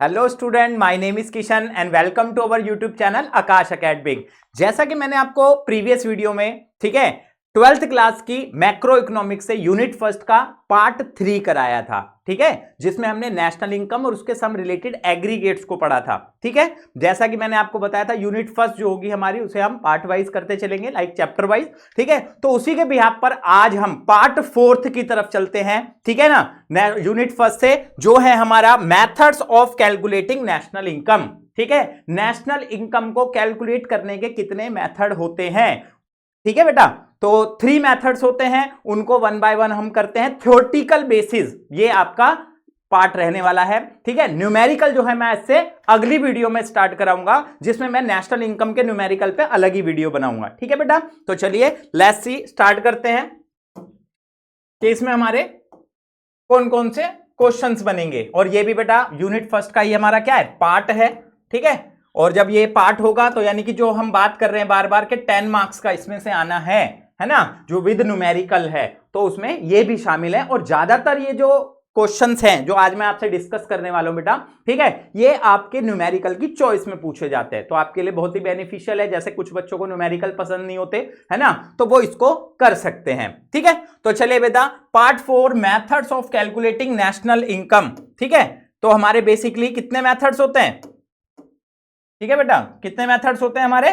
Hello student, my name is Kishan and welcome to our YouTube channel Aakash academic. जैसा कि मैंने आपको प्रीवियस वीडियो में, ठीक है, 12th क्लास की मैक्रो इकोनॉमिक्स से यूनिट फर्स्ट का पार्ट 3 कराया था, ठीक है, जिसमें हमने नेशनल इनकम और उसके सम रिलेटेड एग्रीगेट्स को पढ़ा था। ठीक है, जैसा कि मैंने आपको बताया था यूनिट फर्स्ट जो होगी हमारी उसे हम पार्ट वाइज करते चलेंगे, लाइक चैप्टर वाइज। ठीक है, तो उसी के बिहाफ पर आज हम पार्ट 4 की तरफ चलते हैं। ठीक है ना, यूनिट फर्स्ट से जो है हमारा methods of calculating national income. ठीक है, नेशनल इनकम को कैलकुलेट करने के कितने मेथड होते हैं। ठीक है बेटा, तो 3 मेथड्स होते हैं, उनको वन बाय वन हम करते हैं। थ्योरेटिकल बेसिस ये आपका पार्ट रहने वाला है। ठीक है, न्यूमेरिकल जो है मैं इससे अगली वीडियो में स्टार्ट कराऊंगा, जिसमें मैं नेशनल इनकम के न्यूमेरिकल पे अलग ही वीडियो बनाऊंगा। ठीक है बेटा, तो चलिए लेट्स सी, स्टार्ट करते हैं कि इसमें हमारे कौन कौन से क्वेश्चंस बनेंगे। और ये भी बेटा यूनिट फर्स्ट का ही हमारा क्या है, पार्ट है। ठीक है, और जब ये पार्ट होगा तो यानी कि जो हम बात कर रहे हैं बार बार के 10 मार्क्स का इसमें से आना है ना, जो विद न्यूमेरिकल है, तो उसमें ये भी शामिल है। और ज्यादातर ये जो क्वेश्चंस हैं जो आज मैं आपसे डिस्कस करने वाला हूं बेटा, ठीक है, ये आपके न्यूमेरिकल की चॉइस में पूछे जाते हैं, तो आपके लिए बहुत ही बेनिफिशियल है। जैसे कुछ बच्चों को न्यूमेरिकल पसंद नहीं होते है ना, तो वो इसको कर सकते हैं। ठीक है, तो चलिए बेटा, part 4 methods of calculating national income. ठीक है, तो हमारे बेसिकली कितने मेथड्स होते हैं। ठीक है बेटा, कितने मेथड्स होते हैं हमारे,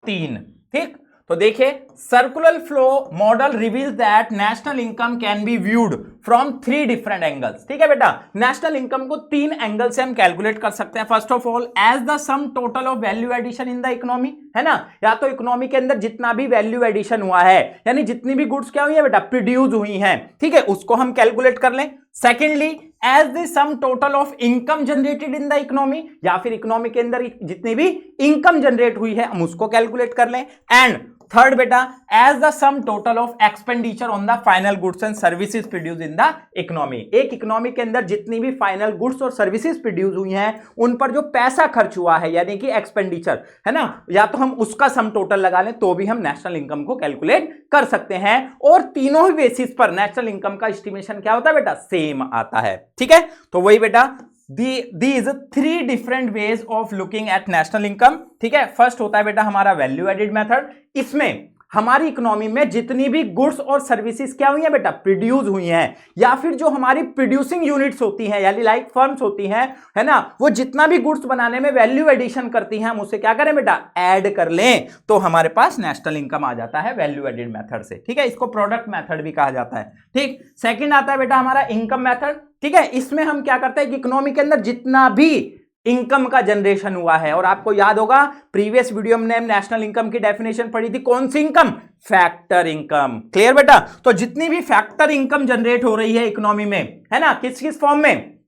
3। ठीक, तो देखिए, circular flow model reveals that national income can be viewed from 3 different angles. ठीक है बेटा, नेशनल इनकम को 3 एंगल से हम कैलकुलेट कर सकते हैं। First of all, as the sum total of value addition in the economy, है ना, या तो इकोनॉमी के अंदर जितना भी वैल्यू एडिशन हुआ है, यानी जितनी भी गुड्स क्या हुई है बेटा, प्रोड्यूस हुई हैं, ठीक है, उसको हम कैलकुलेट कर लें। Secondly, as the sum total of income generated in the economy, या फिर इकोनॉमी के अंदर जितनी भी इनकम जनरेट हुई है हम उसको कैलकुलेट कर लें। एंड थर्ड बेटा, as the sum total of expenditure on the final goods and services produce in the economy. एक इकोनॉमी के अंदर जितनी भी फाइनल गुड्स और सर्विसेज प्रोड्यूस हुई हैं उन पर जो पैसा खर्च हुआ है, यानी कि एक्सपेंडिचर, है ना, या तो हम उसका सम टोटल लगा लें तो भी हम नेशनल इनकम को कैलकुलेट कर सकते हैं। और तीनों ही बेसिस पर नेशनल इनकम का एस्टिमेशन क्या होता है बेटा, सेम आता है। ठीक है, तो वही बेटा, these 3 different ways of looking at national income। ठीक है, फर्स्ट होता है बेटा हमारा वैल्यू एडिड मेथड। इसमें हमारी इकोनॉमी में जितनी भी गुड्स और सर्विसेज क्या हुई है बेटा, प्रोड्यूस हुई हैं, या फिर जो हमारी प्रोड्यूसिंग यूनिट्स होती हैं, यानी लाइक फर्म्स होती हैं, है ना, वो जितना भी गुड्स बनाने में वैल्यू एडिशन करती हैं, हम उसे क्या करें बेटा, ऐड कर लें, तो हमारे पास नेशनल इनकम आ जाता है वैल्यू एडिड मेथड से। ठीक है, इसको प्रोडक्ट मेथड भी कहा जाता है। ठीक, सेकेंड आता है बेटा हमारा इनकम मेथड। ठीक है, इसमें हम क्या करते हैं कि इकोनॉमी के अंदर जितना भी इनकम का जनरेशन हुआ है, और आपको याद होगा प्रीवियस वीडियो में हमने नेशनल इनकम की डेफिनेशन पढ़ी थी, कौन सी इनकम, फैक्टर इनकम। क्लियर बेटा, तो जितनी भी फैक्टर इनकम जनरेट हो रही है इकोनॉमी में, है ना, किस किस फॉर्म में,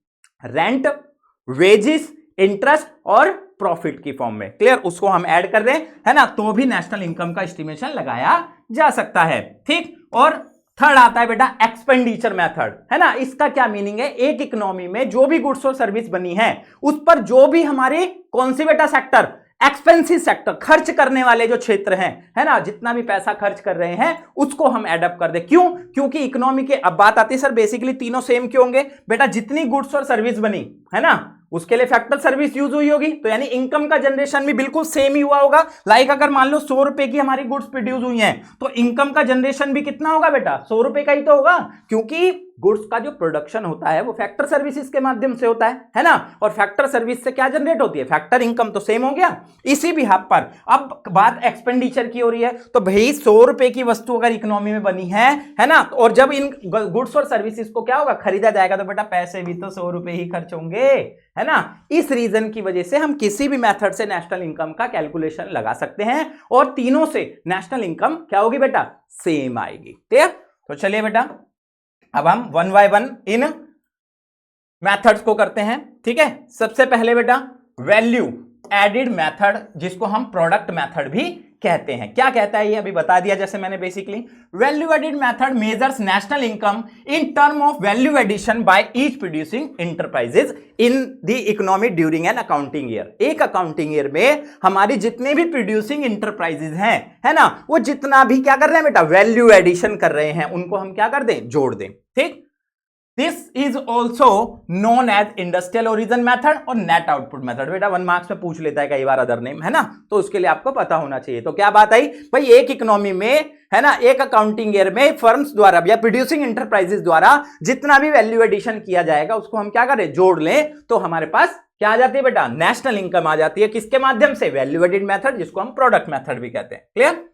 रेंट, वेजिस, इंटरेस्ट और प्रॉफिट की फॉर्म में, क्लियर, उसको हम ऐड कर दें, है ना, तो भी नेशनल इनकम का एस्टिमेशन लगाया जा सकता है। ठीक, और थर्ड आता है बेटा एक्सपेंडिचर मेथड, है ना। इसका क्या मीनिंग है, एक इकोनॉमी में जो भी गुड्स और सर्विस बनी है उस पर जो भी हमारे कौन सी बेटा सेक्टर, एक्सपेंसिव सेक्टर, खर्च करने वाले जो क्षेत्र हैं, है ना, जितना भी पैसा खर्च कर रहे हैं उसको हम एडअप कर दे। क्यों, क्योंकि इकोनॉमी के, अब बात आती है सर बेसिकली तीनों सेम क्यों होंगे बेटा, जितनी गुड्स और सर्विस बनी है ना उसके लिए फैक्टर सर्विस यूज हुई होगी, तो यानी इनकम का जनरेशन भी बिल्कुल सेम ही हुआ होगा। लाइक अगर मान लो 100 रुपए की हमारी गुड्स प्रोड्यूस हुई हैं तो इनकम का जनरेशन भी कितना होगा बेटा, 100 रुपए का ही तो होगा, क्योंकि गुड्स का जो प्रोडक्शन होता है वो फैक्टर सर्विसेज के माध्यम से होता है ना, और फैक्टर सर्विस से क्या जनरेट होती है, फैक्टर इनकम, तो सेम हो गया। इसी भी हाथ पर अब बात एक्सपेंडिचर की हो रही है, तो भाई 100 रुपए की वस्तु अगर इकोनॉमी में बनी है ना, और जब इन गुड्स और सर्विसेज को क्या होगा, खरीदा जाएगा, तो बेटा पैसे भी तो 100 रुपए ही खर्च होंगे, है ना। इस रीजन की वजह से हम किसी भी मेथड से नेशनल इनकम का कैलकुलेशन लगा सकते हैं, और तीनों से नेशनल इनकम क्या होगी बेटा, सेम आएगी। क्लियर, तो चलिए बेटा अब हम one by one in methods को करते हैं। ठीक है, सबसे पहले बेटा वैल्यू एडिड मेथड, जिसको हम प्रोडक्ट मेथड भी कहते हैं। क्या कहता है ये अभी बता दिया, जैसे मैंने basically, value added method measures national income in term of value addition by each producing enterprises in the economy during an accounting year. एक अकाउंटिंग ईयर में हमारी जितने भी प्रोड्यूसिंग इंटरप्राइजेज हैं, है ना, वो जितना भी क्या कर रहे हैं बेटा, वैल्यू एडिशन कर रहे हैं, उनको हम क्या कर दें, जोड़ दें। ठीक, this is also known as industrial origin method और नेट आउटपुट मेथड। बेटा 1 मार्क्स में पूछ लेता है कई बार अदर नेम, है ना, तो उसके लिए आपको पता होना चाहिए। तो क्या बात आई भाई, एक इकोनॉमी में, है ना, एक अकाउंटिंग ईयर में फर्म्स द्वारा या प्रोड्यूसिंग इंटरप्राइजेस द्वारा जितना भी वैल्यू एडिशन किया जाएगा उसको हम क्या करें, जोड़ लें, तो हमारे पास क्या आ जाती है बेटा, नेशनल इनकम आ जाती है। किसके माध्यम से, वैल्यू एडिड मेथड, जिसको हम प्रोडक्ट मेथड भी कहते हैं। Clear.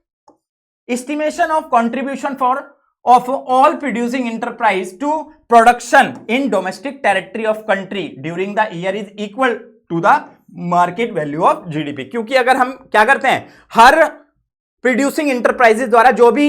Estimation of contribution for of all producing enterprise to production in domestic territory of country during the year is equal to the market value of GDP। क्योंकि अगर हम क्या करते हैं, हर प्रोड्यूसिंग इंटरप्राइजेस द्वारा जो भी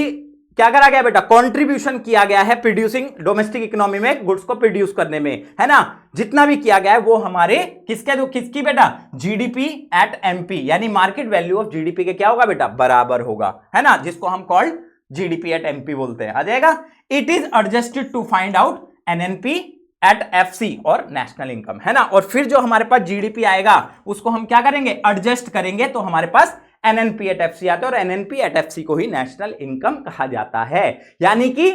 क्या करा गया बेटा, कंट्रीब्यूशन किया गया है प्रोड्यूसिंग डोमेस्टिक इकोनॉमी में गुड्स को प्रोड्यूस करने में, है ना, जितना भी किया गया है वो हमारे किसकी बेटा, जीडीपी एट एमपी, यानी मार्केट वैल्यू ऑफ जीडीपी के क्या होगा बेटा, बराबर होगा, है ना, जिसको हम कॉल्ड जीडीपी एट एमपी बोलते हैं। आ जाएगा। It is adjusted to find out NNP at FC और नेशनल इनकम, है ना, और फिर जो हमारे पास जीडीपी आएगा उसको हम क्या करेंगे, एडजस्ट करेंगे, तो हमारे पास एनएनपी एट एफसी आता है और एनएनपी एट एफसी को ही नेशनल इनकम कहा जाता है। यानी कि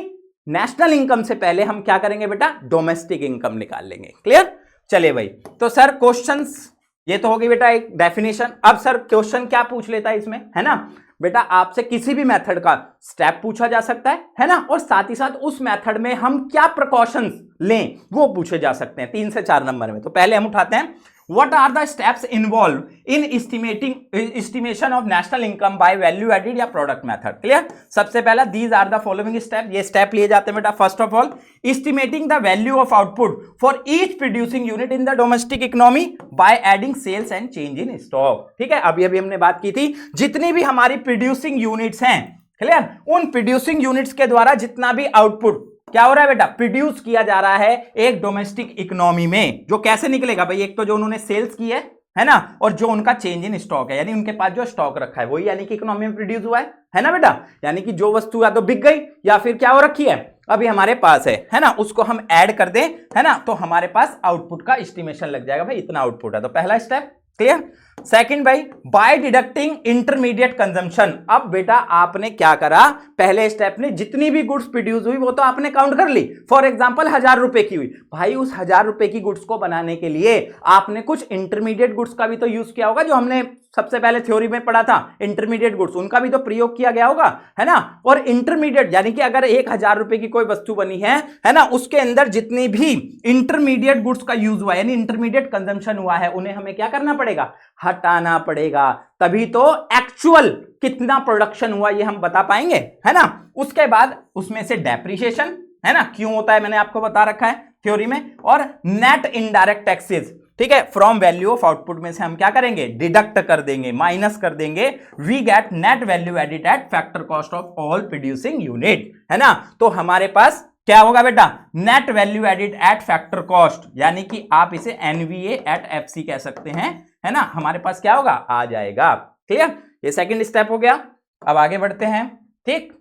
नेशनल इनकम से पहले हम क्या करेंगे बेटा, डोमेस्टिक इनकम निकाल लेंगे। क्लियर। चलिए भाई, तो सर क्वेश्चंस ये तो होगी बेटा एक डेफिनेशन। अब सर क्वेश्चन क्या पूछ लेता है इसमें, है ना बेटा, आपसे किसी भी मेथड का स्टेप पूछा जा सकता है ना, और साथ ही साथ उस मेथड में हम क्या प्रिकॉशंस लें वो पूछे जा सकते हैं 3 से 4 नंबर में। तो पहले हम उठाते हैं, what are the steps involve in estimation of national income by value added या प्रोडक्ट मेथड। क्लियर। सबसे पहला, these are the following step, ये स्टेप लिए जाते हैं बेटा। First of all, estimating the value of output for each producing unit in the domestic economy by adding sales and change in stock. ठीक है, अभी अभी हमने बात की थी, जितनी भी हमारी प्रोड्यूसिंग यूनिट्स हैं, क्लियर, उन प्रोड्यूसिंग यूनिट्स के द्वारा जितना भी आउटपुट क्या हो रहा है बेटा, प्रोड्यूस किया जा रहा है एक डोमेस्टिक इकोनॉमी में, जो कैसे निकलेगा भाई, एक तो जो उन्होंने सेल्स की है ना, और जो उनका चेंज इन स्टॉक है, यानी उनके पास जो स्टॉक रखा है वही यानी कि इकोनॉमी में प्रोड्यूस हुआ है ना बेटा। यानी कि जो वस्तु या तो बिक गई या फिर क्या हो रखी है अभी हमारे पास है ना, उसको हम ऐड कर दें, है ना, तो हमारे पास आउटपुट का एस्टिमेशन लग जाएगा भाई, इतना आउटपुट है। तो पहला स्टेप। क्लियर। सेकंड भाई, बाय डिडक्टिंग इंटरमीडिएट कंजम्पशन। अब बेटा आपने क्या करा, पहले स्टेप ने जितनी भी गुड्स प्रोड्यूस हुई वो तो आपने काउंट कर ली। फॉर एग्जांपल 1000 रुपए की हुई, भाई उस 1000 रुपए की गुड्स को बनाने के लिए आपने कुछ इंटरमीडिएट गुड्स का भी तो यूज किया होगा, जो हमने सबसे पहले थ्योरी में पढ़ा था, इंटरमीडिएट गुड्स, उनका भी तो प्रयोग किया गया होगा, है ना। और इंटरमीडिएट यानी कि अगर 1000 रुपए की कोई वस्तु बनी है ना, उसके अंदर जितनी भी इंटरमीडिएट गुड्स का यूज हुआ यानी इंटरमीडिएट कंजम्पशन हुआ है, उन्हें हमें क्या करना पड़ेगा, हटाना पड़ेगा, तभी तो एक्चुअल कितना प्रोडक्शन हुआ ये हम बता पाएंगे, है ना। उसके बाद उसमें से डेप्रिसिएशन, है ना, क्यों होता है मैंने आपको बता रखा है थ्योरी में, और नेट इनडायरेक्ट टैक्सेस, ठीक है, फ्रॉम वैल्यू ऑफ आउटपुट में से हम क्या करेंगे, डिडक्ट कर देंगे, माइनस कर देंगे, we get net value added at factor cost of all producing unit, है ना। तो हमारे पास क्या होगा बेटा, net value added at factor cost, यानी कि आप इसे एनवीए एट एफसी कह सकते हैं, है ना, हमारे पास क्या होगा, आ जाएगा। क्लियर। ये सेकंड स्टेप हो गया। अब आगे बढ़ते हैं। ठीक,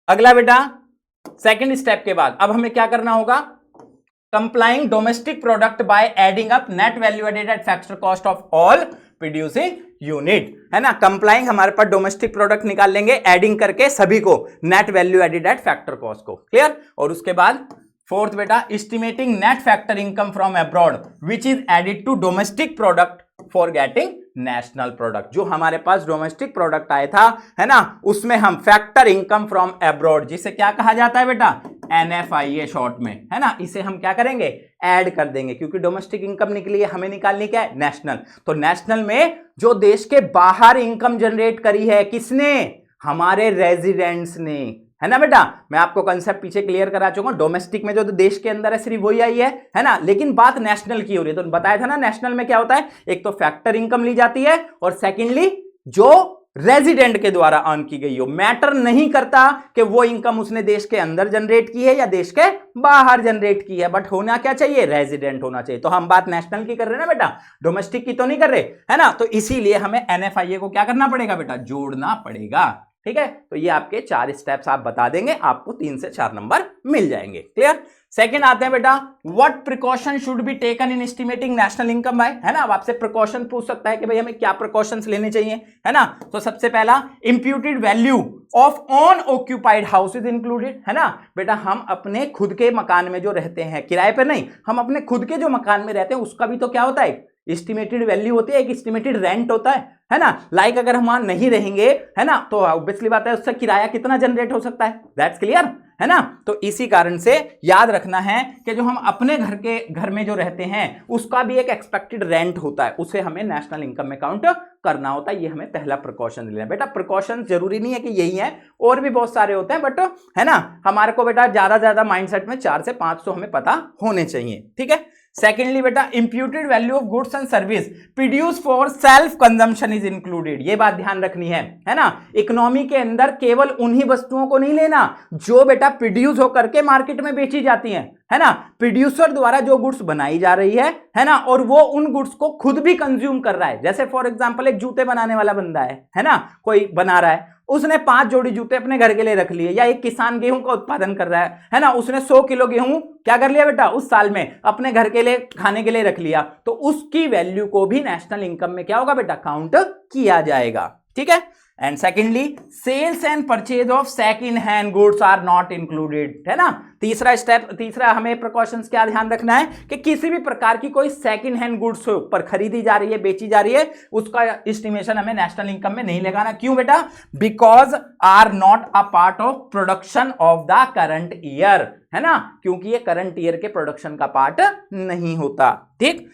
अगला बेटा सेकंड स्टेप के बाद अब हमें क्या करना होगा, compiling domestic product by adding up net value added at factor cost of all producing unit, है ना। कंप्लाइंग हमारे पास डोमेस्टिक प्रोडक्ट निकाल लेंगे एडिंग करके सभी को net value added at factor cost को। क्लियर। और उसके बाद फोर्थ बेटा, estimating net factor income from abroad which is added to domestic product for getting national product. जो हमारे पास डोमेस्टिक प्रोडक्ट आया था, है ना, उसमें हम फैक्टर इनकम फ्रॉम अब्रॉड, जिसे क्या कहा जाता है बेटा, NFIA शॉर्ट में, है ना, इसे हम क्या करेंगे, ऐड कर देंगे, क्योंकि डोमेस्टिक इनकम निकली है, हमें निकालनी क्या है, नेशनल। तो नेशनल में जो देश के बाहर इनकम जनरेट करी है, किसने, हमारे रेजिडेंट्स ने, है ना बेटा। मैं आपको कंसेप्ट पीछे क्लियर करा चुका हूं, डोमेस्टिक में जो देश के अंदर है सिर्फ वही आई है ना, लेकिन बात नेशनल की हो रही है। तो बताया था ना, नेशनल में क्या होता है, एक तो फैक्टर इनकम ली जाती है और सेकेंडली जो रेजिडेंट के द्वारा अर्न की गई हो। मैटर नहीं करता कि वो इनकम उसने देश के अंदर जनरेट की है या देश के बाहर जनरेट की है, बट होना क्या चाहिए, रेजिडेंट होना चाहिए। तो हम बात नेशनल की कर रहे हैं ना बेटा, डोमेस्टिक की तो नहीं कर रहे, है ना। तो इसीलिए हमें NFIA को क्या करना पड़ेगा बेटा, जोड़ना पड़ेगा। ठीक है, तो ये आपके 4 स्टेप्स आप बता देंगे, आपको 3 से 4 नंबर मिल जाएंगे। क्लियर। सेकंड आते हैं बेटा, what precaution should be taken in estimating national income bye, है ना। अब आपसे प्रिकॉशन पूछ सकता है कि भाई हमें क्या प्रिकॉशंस लेने चाहिए, है ना। तो सबसे पहला, imputed value of on occupied house is included, है ना। बेटा हम अपने खुद के मकान में जो रहते हैं, किराए पर नहीं, हम अपने खुद के जो मकान में रहते हैं उसका भी तो क्या होता है, एस्टिमेटेड वैल्यू होती है, एक एस्टिमेटेड रेंट होता है ना। लाइक अगर हम वहां नहीं रहेंगे, है ना, तो ऑब्वियसली बात है उससे किराया कितना जनरेट हो सकता है, दैट्स क्लियर, है ना। तो इसी कारण से याद रखना है कि जो हम अपने घर में जो रहते हैं उसका भी एक एक्सपेक्टेड रेंट होता है, उसे हमें नेशनल इनकम में काउंट करना होता है। ये हमें पहला प्रिकॉशन लेना है। बेटा प्रिकॉशन जरूरी नहीं है कि यही है, और भी बहुत सारे होते हैं, बट है ना, हमारे को बेटा ज्यादा माइंडसेट में 4 से 5 तो हमें पता होने चाहिए। ठीक है। सेकेंडली बेटा, imputed value of goods and service produce for self consumption is included, ये बात ध्यान रखनी है ना। इकोनॉमी के अंदर केवल उन्हीं वस्तुओं को नहीं लेना जो बेटा प्रोड्यूस होकर के मार्केट में बेची जाती हैं, है ना। प्रोड्यूसर द्वारा जो गुड्स बनाई जा रही है ना, और वो उन गुड्स को खुद भी कंज्यूम कर रहा है। जैसे फॉर एग्जांपल एक जूते बनाने वाला बंदा है ना, कोई बना रहा है, उसने 5 जोड़ी जूते अपने घर के लिए रख लिए, या एक किसान गेहूं का उत्पादन कर रहा है ना, उसने 100 किलो गेहूं क्या कर लिया बेटा उस साल में अपने घर के लिए खाने के लिए रख लिया, तो उसकी वैल्यू को भी नेशनल इनकम में क्या होगा बेटा, काउंट किया जाएगा। ठीक है। And secondly, sales and purchase of second hand goods are not included, है ना। तीसरा हमें प्रिकॉशंस क्या ध्यान रखना है कि किसी भी प्रकार की कोई सेकंड हैंड गुड्स पर खरीदी जा रही है, बेची जा रही है, उसका एस्टिमेशन हमें नेशनल इनकम में नहीं लगाना। क्यों बेटा, because are not a part of production of the current year, है ना, क्योंकि ये करंट ईयर के प्रोडक्शन का पार्ट नहीं होता। ठीक।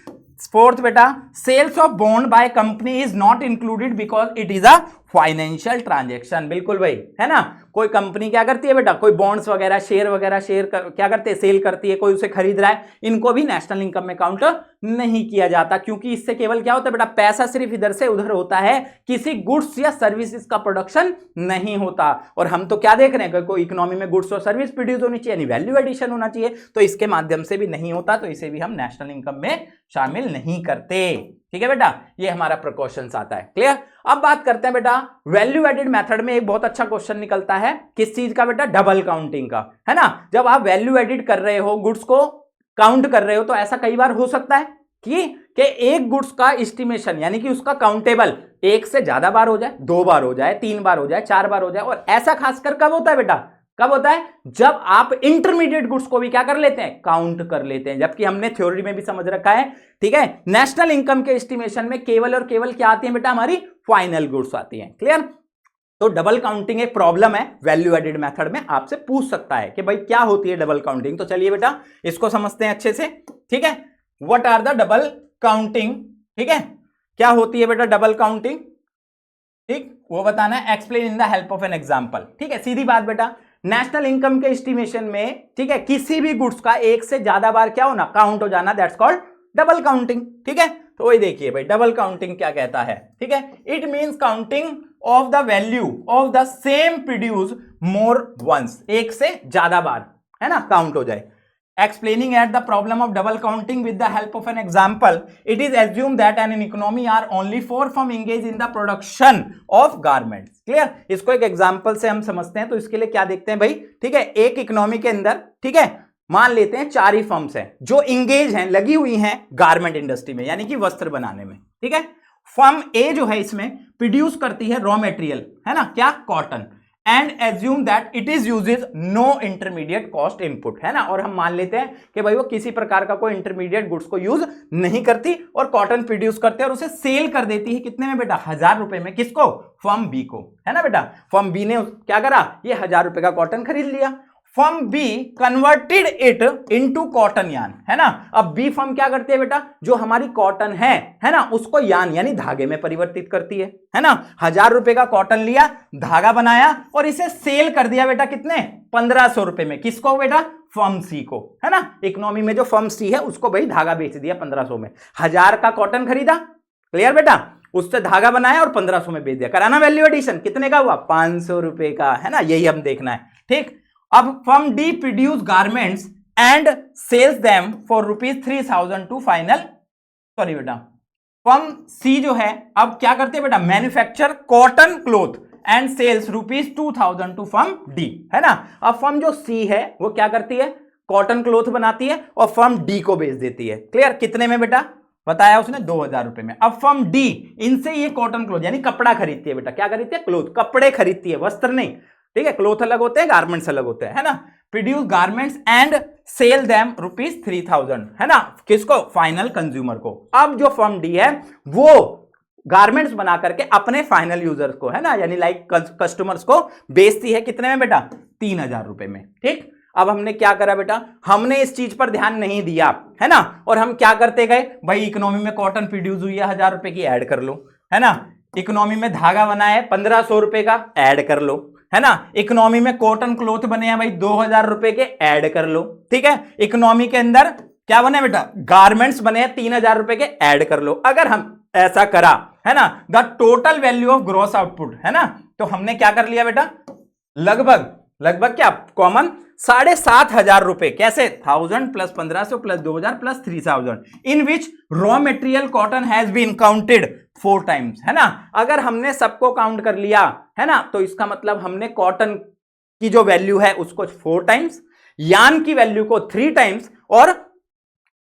फोर्थ बेटा, sales of bond by company is not included because it is a financial transaction. बिल्कुल भाई, है ना। कोई कंपनी क्या करती है बेटा, कोई बॉन्ड्स वगैरह शेयर क्या करते हैं, सेल करती है, कोई उसे खरीद रहा है, इनको भी नेशनल इनकम में काउंट नहीं किया जाता, क्योंकि इससे केवल क्या होता है बेटा, पैसा सिर्फ इधर से उधर होता है, किसी गुड्स या सर्विसेज का प्रोडक्शन नहीं होता। और हम तो क्या देख रहे हैं, कोई इकोनॉमी में गुड्स और सर्विस प्रोड्यूस होनी चाहिए, वैल्यू एडिशन होना चाहिए, तो इसके माध्यम से भी नहीं होता, तो इसे भी हम नेशनल इनकम में शामिल नहीं करते। ठीक है बेटा, ये हमारा प्रिकॉशंस आता है। क्लियर। अब बात करते हैं बेटा, वैल्यू एडेड मेथड में एक बहुत अच्छा क्वेश्चन निकलता है, किस चीज का बेटा, डबल काउंटिंग का, है ना। जब आप वैल्यू एडिड कर रहे हो, गुड्स को काउंट कर रहे हो, तो ऐसा कई बार हो सकता है कि एक गुड्स का एस्टिमेशन यानी कि उसका काउंटेबल 1 से ज्यादा बार हो जाए, 2 बार हो जाए, 3 बार हो जाए, 4 बार हो जाए। और ऐसा खासकर कब होता है बेटा, कब होता है, जब आप इंटरमीडिएट गुड्स को भी क्या कर लेते हैं, काउंट कर लेते हैं। जबकि हमने थ्योरी में भी समझ रखा है, ठीक है, नेशनल इनकम के एस्टिमेशन में केवल और केवल क्या आती है बेटा, हमारी फाइनल गुड्स आती हैं। क्लियर। तो डबल काउंटिंग एक प्रॉब्लम है, वैल्यू एडेड मेथड में आपसे पूछ सकता है कि भाई क्या होती है डबल काउंटिंग। तो चलिए बेटा इसको समझते हैं अच्छे से। ठीक है, what are the double counting. ठीक है, क्या होती है बेटा डबल काउंटिंग, ठीक, वो बताना है, explain in the help of an example. ठीक है, सीधी बात बेटा, नेशनल इनकम के एस्टिमेशन में, ठीक है, किसी भी गुड्स का 1 से ज्यादा बार क्या होना, काउंट हो जाना, दैट्स कॉल्ड डबल काउंटिंग। ठीक है, तो वही देखिए भाई डबल काउंटिंग क्या कहता है। ठीक है, it means counting of the value of the same produce more once, 1 से ज्यादा बार, है ना, काउंट हो जाए। Explaining at the problem of double counting with the help of an example, it is assumed that an economy are only 4 firms engaged in the production of garments. Clear? इसको एक example से हम समझते हैं, तो इसके लिए क्या देखते हैं भाई, ठीक है, एक इकोनॉमी के अंदर, ठीक है, मान लेते हैं 4 ही फर्म्स हैं जो इंगेज हैं, लगी हुई हैं गारमेंट इंडस्ट्री में, यानी कि वस्त्र बनाने में। ठीक है, फर्म ए जो है इसमें प्रोड्यूस करती है रॉ मेटेरियल, है ना, क्या, cotton, and assume that it is uses no intermediate cost input, है ना। और हम मान लेते हैं कि भाई वो किसी प्रकार का कोई इंटरमीडिएट गुड्स को यूज नहीं करती और कॉटन प्रोड्यूस करते हैं और उसे सेल कर देती है कितने में बेटा, 1000 रुपए में, किसको, फर्म बी को, है ना बेटा। फर्म बी ने क्या करा, ये 1000 रुपए का कॉटन खरीद लिया, firm be converted it into cotton yarn, है ना। अब बी फर्म क्या करती है बेटा, जो हमारी कॉटन है ना, उसको यान यानी धागे में परिवर्तित करती है ना। 1000 रुपए का कॉटन लिया, धागा बनाया और इसे सेल कर दिया बेटा कितने, 1500 रुपए में, किसको बेटा, फर्म सी को, है ना। इकोनॉमी में जो फर्म सी है उसको भाई धागा बेच दिया 1500 में, 1000 का कॉटन खरीदा, क्लियर बेटा, उससे धागा बनाया और 1500 में बेच दिया, कराना वैल्यू एडिशन, कितने का हुआ, 500 रुपए का, है ना, यही हम देखना है। ठीक, अब firm D produce garments and sales them for ₹3000 to final, sorry बेटा, फर्म सी जो है अब क्या करते हैं बेटा, manufacture cotton cloth and sales ₹2,000 to firm D, है ना। अब फर्म जो सी है वो क्या करती है, कॉटन क्लोथ बनाती है और फर्म डी को बेच देती है। क्लियर, कितने में बेटा, बताया उसने 2,000 रुपए में। अब फर्म डी इनसे ये कॉटन क्लोथ यानी कपड़ा खरीदती है बेटा, क्या खरीदती है, क्लोथ, कपड़े खरीदती है, वस्त्र नहीं, ठीक है, क्लोथ अलग होते हैं, गारमेंट्स अलग होते हैं, है ना। Produce garments and sell them ₹3,000, है ना, किसको, फाइनल कंज्यूमर को। अब जो फर्म डी है वो गारमेंट्स बना करके अपने फाइनल यूजर्स को, है ना, यानी लाइक कस्टमर्स को बेचती है, कितने में बेटा, 3,000 रुपए में। ठीक, अब हमने क्या करा बेटा, हमने इस चीज पर ध्यान नहीं दिया, है ना, और हम क्या करते गए, भाई इकोनॉमी में कॉटन प्रोड्यूस हुई है 1,000 रुपए की, ऐड कर लो, है ना। इकोनॉमी में धागा बना है 1,500 रुपए का, ऐड कर लो, है ना। इकोनॉमी में कॉटन क्लोथ बने हैं भाई 2,000 रुपए के, ऐड कर लो, ठीक है। इकोनॉमी के अंदर क्या बने बेटा, गारमेंट्स बने हैं 3,000 रुपए के, ऐड कर लो। अगर हम ऐसा करा, है ना, the total value of gross output, है ना, तो हमने क्या कर लिया बेटा, लगभग क्या कॉमन 7,500 रुपए, कैसे, 1,000 plus 1,500 plus 2,000 plus 3,000, in which raw material cotton has been counted 4 times, है ना। अगर हमने सबको काउंट कर लिया, है ना, तो इसका मतलब हमने कॉटन की जो वैल्यू है उसको 4 टाइम्स, यान की वैल्यू को 3 टाइम्स और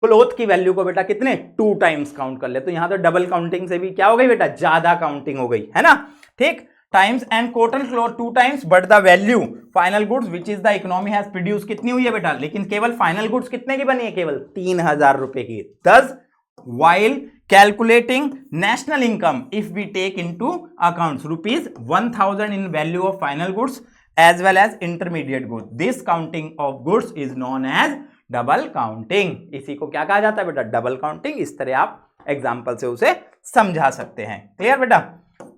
क्लोथ की वैल्यू को बेटा कितने, 2 टाइम्स काउंट कर ले। तो यहां तो डबल काउंटिंग से भी क्या हो गई बेटा, ज्यादा काउंटिंग हो गई, है ना। ठीक, times and cotton cloth 2 times, but the value final goods which is the economy has produce कितनी हुई है बेटा, लेकिन केवल फाइनल गुड्स कितने की बनी है, केवल 3,000 रुपए की। दस while calculating national income if we take into accounts ₹1,000 in value of final goods as well as intermediate goods, this counting of goods is known as double counting। इसी को क्या कहा जाता है बेटा, डबल काउंटिंग। इस तरह आप एग्जाम्पल से उसे समझा सकते हैं। क्लियर बेटा,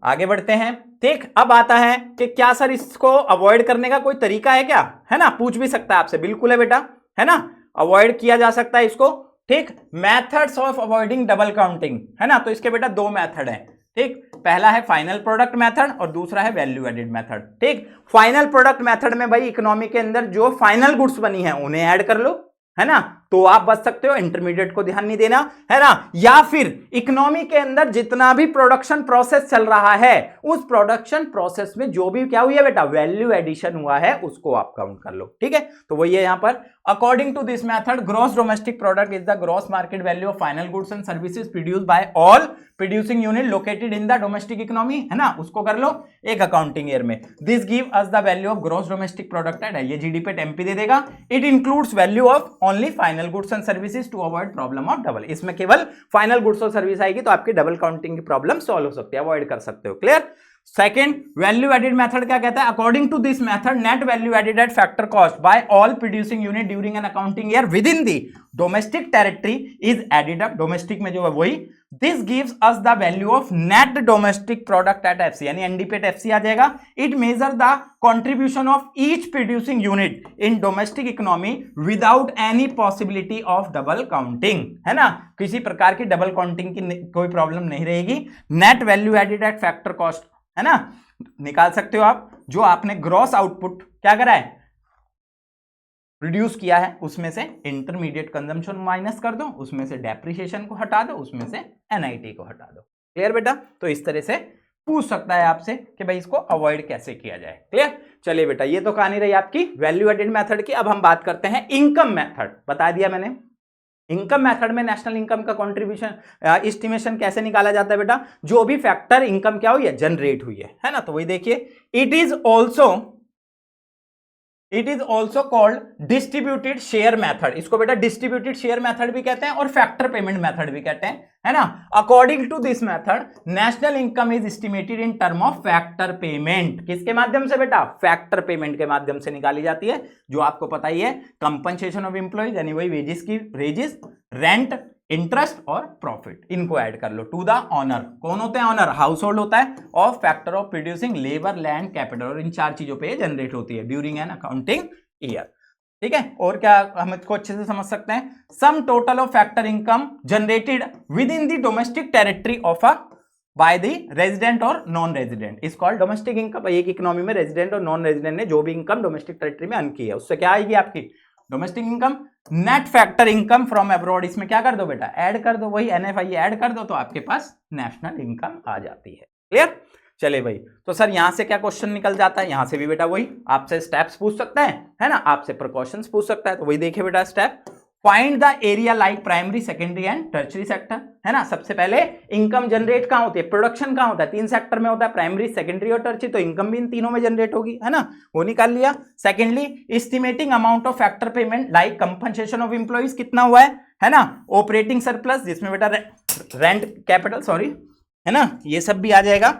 आगे बढ़ते हैं। ठीक, अब आता है कि क्या सर इसको अवॉइड करने का कोई तरीका है क्या, है ना, पूछ भी सकता है आपसे, बिल्कुल है बेटा, है ना, अवॉइड किया जा सकता है इसको। ठीक, methods of avoiding double counting, है ना, तो इसके बेटा 2 मेथड हैं। ठीक, पहला है फाइनल प्रोडक्ट मेथड और दूसरा है वैल्यू एडेड मेथड। ठीक, फाइनल प्रोडक्ट मेथड में भाई इकोनॉमी के अंदर जो फाइनल गुड्स बनी है उन्हें ऐड कर लो, है ना, तो आप बच सकते हो, इंटरमीडिएट को ध्यान नहीं देना, है ना। या फिर इकोनॉमी के अंदर जितना भी प्रोडक्शन प्रोसेस चल रहा है उस प्रोडक्शन प्रोसेस में जो भी क्या हुई है बेटा, वैल्यू एडिशन हुआ है उसको आप काउंट कर लो। ठीक है, तो वही है यहां पर, according to this method gross domestic product is the gross market value of final goods and services produced by all producing unit located in the domestic economy, है ना, उसको कर लो एक अकाउंटिंग ईयर में। This give us the value of gross domestic product at, ये GDP MP दे देगा। It includes value of only final goods and services to avoid problem of double, इसमें केवल फाइनल गुड्स और सर्विस आएगी तो आपकी डबल काउंटिंग की प्रॉब्लम सॉल्व हो सकती है, अवॉइड कर सकते हो। Clear. Second, value added method क्या कहता है, according to this method net value added at factor cost by all producing unit during an accounting year within the domestic territory is added up, domestic में जो है वही। This gives us the value of net domestic product at FC, यानी NDP at FC आ जाएगा। It measure the contribution of each producing unit in domestic economy without any possibility of double counting, है ना, किसी प्रकार की double counting की कोई problem नहीं रहेगी। Net value added at factor cost, है ना, निकाल सकते हो आप, जो आपने ग्रॉस आउटपुट क्या करा है, रिड्यूस किया है, उसमें से इंटरमीडिएट कंजम्पशन माइनस कर दो, उसमें से डेप्रिसिएशन को हटा दो, उसमें से एनआईटी को हटा दो। क्लियर बेटा, तो इस तरह से पूछ सकता है आपसे कि भाई इसको अवॉइड कैसे किया जाए। क्लियर, चलिए बेटा, ये तो कहानी रही आपकी वैल्यू एडेड मेथड की। अब हम बात करते हैं इनकम मेथड। बता दिया मैंने, इनकम मेथड में नेशनल इनकम का कंट्रीब्यूशन एस्टिमेशन कैसे निकाला जाता है बेटा, जो भी फैक्टर इनकम क्या हुई है, जनरेट हुई है ना, तो वही देखिए। It is also called distributed share method, इसको बेटा डिस्ट्रीब्यूटेड शेयर मेथड भी कहते हैं और फैक्टर पेमेंट मेथड भी कहते हैं, है ना। According to this method national income is estimated in term of factor payment, किसके माध्यम से बेटा, फैक्टर पेमेंट के माध्यम से निकाली जाती है, जो आपको पता ही है, कंपनसेशन ऑफ एम्प्लॉइज यानी वही वेजेस की, वेजेस, रेंट, इंटरेस्ट और प्रॉफिट, इनको ऐड कर लो टू द ऑनर। कौन होते हैं ऑनर, हाउस होल्ड होता है, of factor of producing labour, land, capital, और इन 4 चीजों पे जनरेट होती है ड्यूरिंग एन अकाउंटिंग ईयर। ठीक है, और क्या हम इसको अच्छे से समझ सकते हैं, sum total of factor income generated within the domestic territory of a by the resident और non resident is called domestic income. एक इकोनॉमी में रेजिडेंट और नॉन रेजिडेंट ने जो भी इनकम डोमेस्टिक टेरिटरी में अर्न की है उससे क्या आएगी आपकी domestic income. Net factor income from abroad, इसमें क्या कर दो बेटा, ऐड कर दो, वही एनएफआई ऐड कर दो, तो आपके पास नेशनल इनकम आ जाती है। क्लियर, चले भाई, तो सर यहां से क्या क्वेश्चन निकल जाता है, यहां से भी बेटा वही आपसे स्टेप्स पूछ सकता है ना, आपसे प्रिकॉशंस पूछ सकता है। तो वही देखिए बेटा step, find the area like primary secondary and tertiary sector, है ना। सबसे पहले इनकम जनरेट कहां होती है, प्रोडक्शन कहां होता है, 3 सेक्टर में होता है, प्राइमरी सेकेंडरी और टर्शरी, तो इनकम भी इन तीनों में जनरेट होगी, है ना, वो निकाल लिया। Secondly estimating amount of factor payment like compensation of employees, कितना हुआ है ना, ऑपरेटिंग सरप्लस जिसमें बेटा रेंट कैपिटल सॉरी, है ना, ये सब भी आ जाएगा,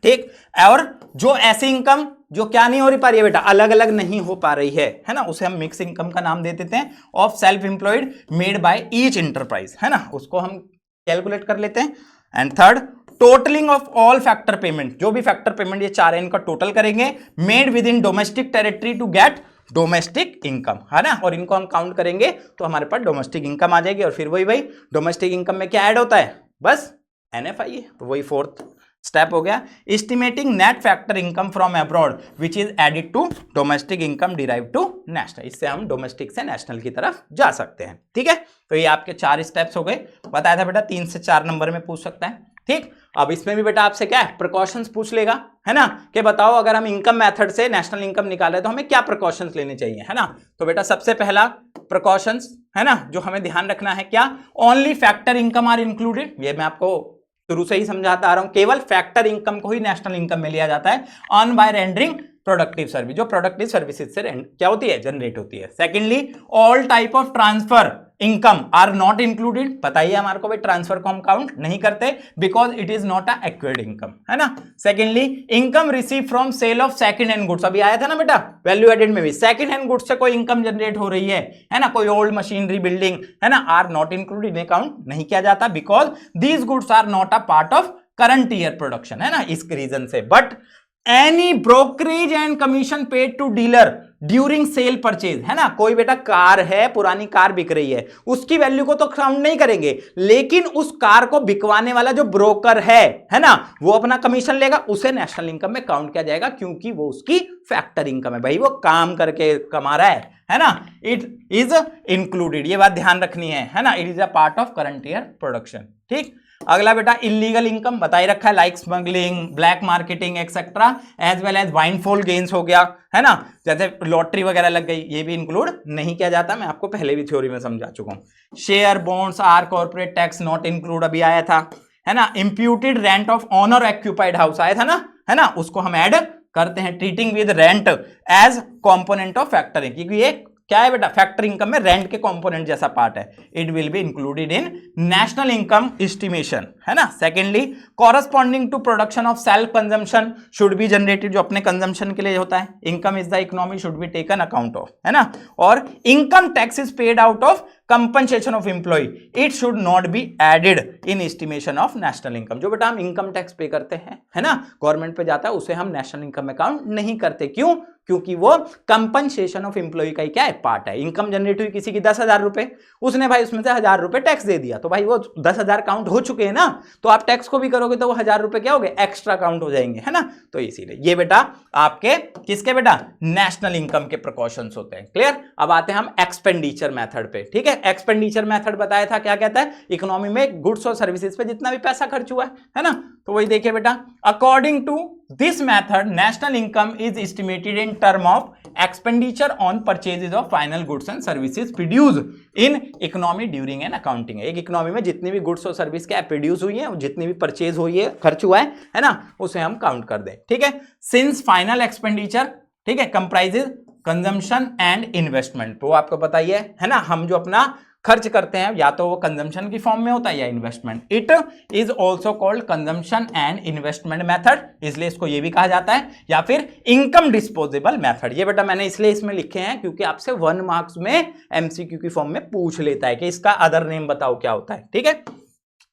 ठीक। और जो ऐसी इनकम जो क्या नहीं हो रही पा रही है बेटा, अलग अलग नहीं हो पा रही है ना, उसे हम मिक्स इनकम का नाम दे देते हैं, of self employed made by each enterprise, है ना, उसको हम कैलकुलेट कर लेते हैं। And third, totalling of all factor payment, जो भी फैक्टर पेमेंट ये 4 है इनका टोटल करेंगे, made within domestic territory to get domestic income, है ना, और इनको हम काउंट करेंगे तो हमारे पास डोमेस्टिक इनकम आ जाएगी। और फिर वही डोमेस्टिक इनकम में क्या ऐड होता है, बस NFI, तो वही फोर्थ स्टेप हो गया। Estimating net factor income from abroad which is added to domestic income derive to national, इससे हम डोमेस्टिक से नेशनल की तरफ जा सकते हैं, ठीक है। तो ये आपके 4 स्टेप्स हो गए, बताया था बेटा 3 से 4 नंबर में पूछ सकता है, ठीक। अब इसमें भी बेटा आपसे क्या है, प्रिकॉशंस पूछ लेगा, है ना, कि बताओ अगर हम इनकम मेथड से नेशनल इनकम निकाले तो हमें क्या प्रिकॉशंस लेने चाहिए, है ना। तो बेटा सबसे पहला प्रिकॉशंस, है ना, जो हमें ध्यान रखना है, क्या, only factor income are included, ये मैं आपको शुरू से ही समझाता आ रहा हूं, केवल फैक्टर इनकम को ही नेशनल इनकम में लिया जाता है, on by rendering productive service, जो प्रोडक्टिव सर्विसेज से क्या होती है, जनरेट होती है। Secondly, all type of transfer income are not included, बताइए हमारे को भाई ट्रांसफर को हम काउंट नहीं करते because it is not a acquired income, है ना। Secondly, income receive from sale of second hand goods, अभी आया था ना बेटा वैल्यू एडेड में भी, सेकंड हैंड गुड्स से कोई इनकम जनरेट हो रही है ना, कोई ओल्ड मशीनरी बिल्डिंग, है ना, आर नॉट इंक्लूडेड, इन्हें काउंट नहीं किया जाता because these goods are not a part of current year production, है ना, इस रीजन से। But any brokerage and commission paid to dealer during sale purchase, है ना, कोई बेटा कार है, पुरानी कार बिक रही है, उसकी वैल्यू को तो काउंट नहीं करेंगे, लेकिन उस कार को बिकवाने वाला जो ब्रोकर है ना, वो अपना कमीशन लेगा, उसे नेशनल इनकम में काउंट किया जाएगा क्योंकि वो उसकी फैक्टर इनकम है, भाई वो काम करके कमा रहा है ना, इट इज इंक्लूडेड, ये बात ध्यान रखनी है ना, it is a part of current year production, ठीक। अगला बेटा इलीगल इनकम बताई रखा है, like smuggling, black marketing etcetera, as well as windfall gains हो गया, है ना, जैसे लॉटरी वगैरह लग गई, ये भी इंक्लूड नहीं किया जाता, मैं आपको पहले भी थ्योरी में समझा चुका हूं। Share bonds are corporate tax not include, अभी आया था, है ना। Imputed rent of owner occupied house आया था ना, है ना, उसको हम ऐड करते हैं, treating with rent as component of factoring, क्योंकि ये क्या है बेटा, फैक्टर इनकम में रेंट के कंपोनेंट जैसा पार्ट है, it will be included in national income estimation, है ना। Secondly, corresponding to production of self consumption should be generated, जो अपने कंजम्पशन के लिए होता है, income is the economy should be taken account of, है ना। और income tax is paid out of compensation of employ, it should not be added in estimation of national income, जो बेटा हम इनकम टैक्स पे करते हैं, है ना, गवर्नमेंट पे जाता है, उसे हम नेशनल इनकम में काउंट नहीं करते, क्यों, क्योंकि वो कंपनसेशन ऑफ एम्प्लॉय का ही क्या है, पार्ट है। इनकम जनरेट हुई किसी की 10,000 रुपए, उसने भाई उसमें से 1,000 रुपए टैक्स दे दिया, तो भाई वो 10,000 काउंट हो चुके हैं ना, तो आप टैक्स को भी करोगे तो वो 1,000 रुपए क्या हो गए, एक्स्ट्रा काउंट हो जाएंगे, है ना। तो इसीलिए ये बेटा आपके किसके बेटा, नेशनल इनकम के प्रिकॉशंस होते हैं, क्लियर। अब आते हैं हम एक्सपेंडिचर मेथड पे, ठीक है। एक्सपेंडिचर मेथड बताया था, क्या कहता है, इकोनॉमी में गुड्स और सर्विसेज पे जितना भी पैसा खर्च हुआ है ना, तो वही देखिए बेटा, according to this method national income is estimated in term of expenditure on purchases of final goods and services produce in economy during an accounting, एक इकोनॉमी में जितनी भी गुड्स और सर्विस क्या प्रोड्यूस हुई है, जितनी भी परचेज हुई है, खर्च हुआ है ना, उसे हम काउंट कर दें, ठीक है। सिंस फाइनल एक्सपेंडिचर, ठीक है, कंप्राइजेज कंजम्पशन एंड इन्वेस्टमेंट, तो आपको पता ही है ना, हम जो अपना खर्च करते हैं या तो वो कंजम्पशन की फॉर्म में होता है या investment, it is also called consumption and investment method, इसलिए इसको ये भी कहा जाता है, या फिर इनकम डिस्पोजेबल मेथड। ये बेटा मैंने इसलिए इसमें लिखे हैं क्योंकि आपसे 1 मार्क्स में एमसीक्यू की फॉर्म में पूछ लेता है कि इसका अदर नेम बताओ क्या होता है, ठीक है।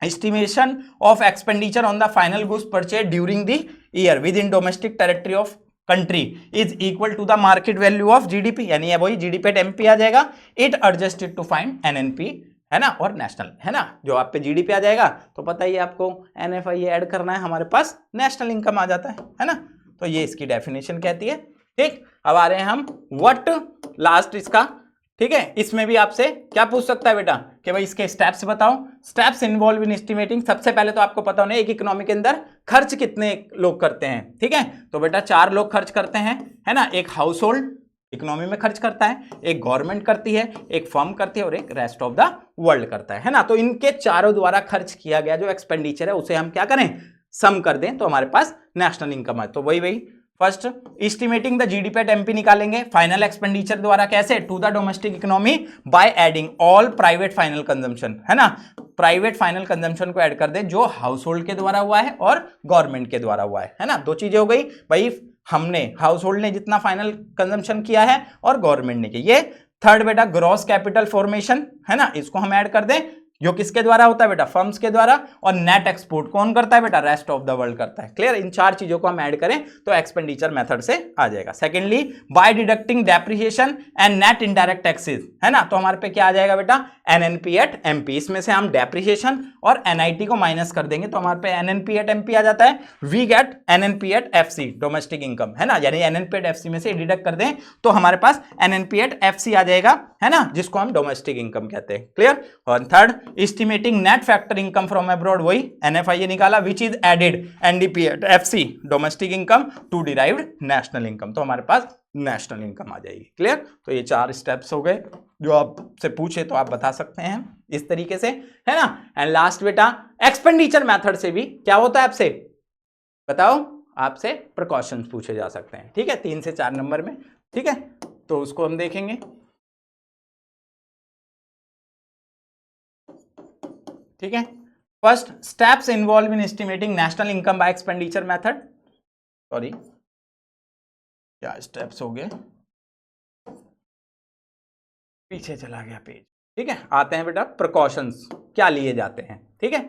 Estimation of expenditure on the final goods purchase during the year within domestic territory of country is equal to the market value of GDP, यानी ये वही जीडीपी एट एमपी आ जाएगा, it adjusted to find NNP, है ना, और national, है ना, जो आप पे जीडीपी आ जाएगा तो पता ही आपको एनएफआई ऐड करना है, हमारे पास नेशनल इनकम आ जाता है ना। तो ये इसकी डेफिनेशन कहती है, ठीक। अब आ रहे हैं हम व्हाट लास्ट इसका, ठीक है। इसमें भी आपसे क्या पूछ सकता है बेटा कि भाई इसके स्टेप्स बताओ, स्टेप्स इन्वॉल्व इन एस्टिमेटिंग। सबसे पहले तो आपको पता होना है एक इकोनॉमी के अंदर खर्च कितने लोग करते हैं, ठीक है। तो बेटा 4 लोग खर्च करते हैं, है ना। एक हाउस होल्ड इकोनॉमी में खर्च करता है, एक गवर्नमेंट करती है, एक फर्म करती है और एक रेस्ट ऑफ द वर्ल्ड करता है ना। तो इनके चारों द्वारा खर्च किया गया जो एक्सपेंडिचर है उसे हम क्या करें, सम कर दें, तो हमारे पास नेशनल इनकम है। तो वही first estimating the GDP at MP निकालेंगे फाइनल एक्सपेंडिचर द्वारा, कैसे, to the domestic economy by adding all private final consumption, है ना। प्राइवेट फाइनल कंजम्पशन को ऐड कर दे जो हाउस होल्ड के द्वारा हुआ है और गवर्नमेंट के द्वारा हुआ है ना। 2 चीजें हो गई भाई, हमने हाउस होल्ड ने जितना फाइनल कंजम्पशन किया है और गवर्नमेंट ने किया। ये थर्ड बेटा ग्रॉस कैपिटल फॉर्मेशन, है ना, इसको हम ऐड कर दें जो किसके द्वारा होता है बेटा, फर्म्स के द्वारा। और नेट एक्सपोर्ट कौन करता है बेटा, रेस्ट ऑफ द वर्ल्ड करता है। क्लियर, इन 4 चीजों को हम ऐड करें तो एक्सपेंडिचर मेथड से आ जाएगा। Secondly by deducting depreciation and net indirect taxes, है ना। तो हमारे पे क्या आ जाएगा बेटा, एनएनपी एट एमपी। इसमें से हम डेप्रिसिएशन और एनआईटी को माइनस कर देंगे तो हमारे पे एनएनपी एट एमपी आ जाता है। We get NNP at FC domestic income, है ना, यानी एनएनपी एट एफसी में से डिडक्ट कर दें तो हमारे पास एनएनपी एट एफसी आ जाएगा, है ना, जिसको हम डोमेस्टिक इनकम कहते हैं। क्लियर। और third estimating net factor income from abroad, वही एनएफआईए निकाला, which is added NDP at FC domestic income to derived national income, तो हमारे पास नेशनल इनकम आ जाएगी। क्लियर। तो ये 4 स्टेप्स हो गए जो आपसे पूछे तो आप बता सकते हैं इस तरीके से, है ना। एंड लास्ट बेटा एक्सपेंडिचर मेथड से भी क्या होता है, आपसे बताओ, आपसे प्रिकॉशंस पूछे जा सकते हैं, ठीक है, 3 से 4 नंबर में, ठीक है। तो उसको हम देखेंगे, ठीक है। फर्स्ट स्टेप्स इन्वॉल्व इन estimating national income bye expenditure method, sorry क्या स्टेप्स हो गए, पीछे चला गया पेज, ठीक है। आते हैं बेटा प्रिकॉशंस क्या लिए जाते हैं, ठीक है।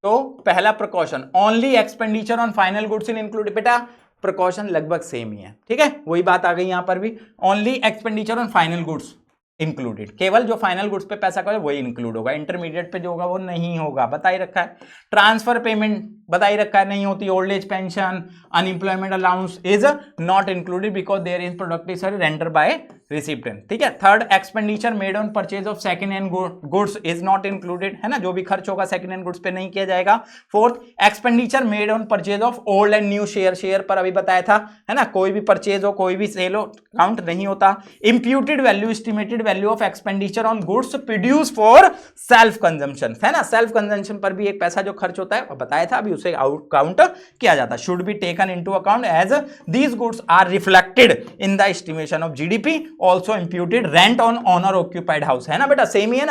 तो पहला precaution, only expenditure on final goods in include, बेटा प्रिकॉशन लगभग सेम ही है, ठीक है, वही बात आ गई यहां पर भी, only expenditure on final goods included, केवल जो फाइनल गुड्स पे पैसा करे वही इंक्लूड होगा, इंटरमीडिएट पे जो होगा वो नहीं होगा, बता ही रखा है। ट्रांसफर पेमेंट बता ही रखा है नहीं होती, old age pension, unemployment allowance is not included because there is productive service render by recipient, ठीक है। Third expenditure made on purchase of second hand goods is not included, है ना, जो भी खर्च होगा सेकंड हैंड गुड्स पे नहीं किया जाएगा। Fourth expenditure made on purchase of old and new share, share पर अभी बताया था, है ना, कोई भी परचेज हो कोई भी सेल हो काउंट नहीं होता। Imputed value estimated value of expenditure on goods produce for self consumption, है ना, सेल्फ कंजम्पशन पर भी एक पैसा जो खर्च होता है बताया था अभी, उसे काउंट किया जाता है। Should be taken into account as these goods are reflected in the estimation of GDP, also imputed rent on owner occupied house, है ना बेटा, सेम ही है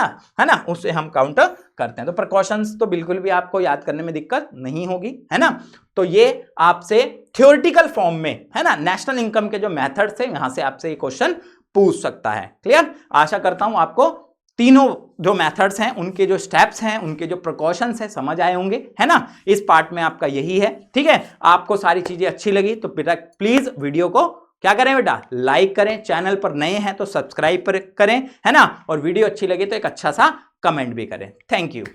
ना, उससे हम काउंट करते हैं। तो प्रिकॉशंस तो बिल्कुल भी आपको याद करने में दिक्कत नहीं होगी, है ना। तो ये आपसे थ्योरेटिकल फॉर्म में, है ना, नेशनल इनकम के जो मेथड्स है यहां से आपसे ये क्वेश्चन पूछ सकता है। क्लियर। आशा करता हूं आपको तीनों जो मेथड्स हैं उनके जो स्टेप्स हैं उनके जो प्रिकॉशंस हैं समझ आए होंगे, है ना। इस पार्ट में आपका यही है, ठीक है। आपको सारी चीजें अच्छी लगी तो बेटा प्लीज वीडियो को क्या करें बेटा, लाइक करें, चैनल पर नए हैं तो सब्सक्राइब करें, है ना, और वीडियो अच्छी लगी तो एक अच्छा सा कमेंट भी करें। Thank you.